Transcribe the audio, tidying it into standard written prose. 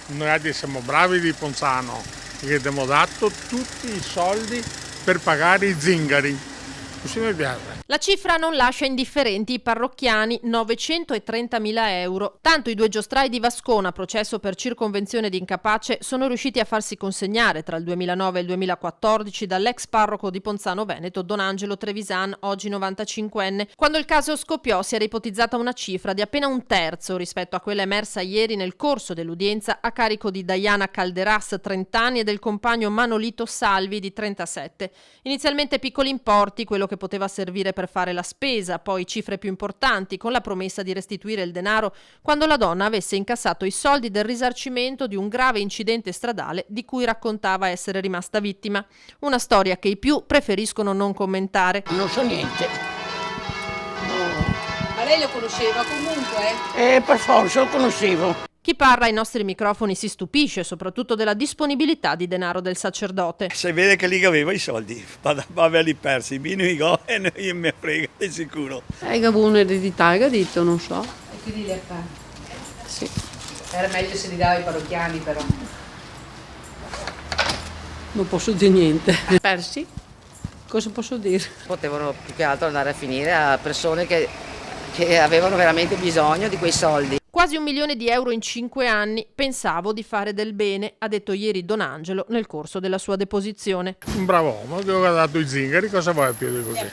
Noi siamo bravi di Ponzano, che abbiamo dato tutti i soldi per pagare i zingari. Così mi piace. La cifra non lascia indifferenti i parrocchiani, 930.000 euro. Tanto i due giostrai di Vascona, processo per circonvenzione di incapace, sono riusciti a farsi consegnare tra il 2009 e il 2014 dall'ex parroco di Ponzano Veneto, Don Angelo Trevisan, oggi 95enne. Quando il caso scoppiò si era ipotizzata una cifra di appena un terzo rispetto a quella emersa ieri nel corso dell'udienza a carico di Diana Calderas, 30 anni, e del compagno Manolito Salvi, di 37. Inizialmente piccoli importi, quello che poteva servire per fare la spesa, poi cifre più importanti, con la promessa di restituire il denaro quando la donna avesse incassato i soldi del risarcimento di un grave incidente stradale di cui raccontava essere rimasta vittima. Una storia che i più preferiscono non commentare. Non so niente. Ma lei lo conosceva comunque? Per forza lo conoscevo. Chi parla ai nostri microfoni si stupisce soprattutto della disponibilità di denaro del sacerdote. Se vede che lì aveva i soldi, va a averli persi, vino i go e non mi frega, di sicuro. Avevo un'eredità, detto, non so. E quindi li ha fatti? Sì. Era meglio se li dava ai parrocchiani però. Non posso dire niente. Persi? Cosa posso dire? Potevano più che altro andare a finire a persone che avevano veramente bisogno di quei soldi. Quasi 1 milione di euro in 5 anni. Pensavo di fare del bene, ha detto ieri Don Angelo nel corso della sua deposizione. Un bravo uomo che ha dato i zingari, cosa vuoi più di così?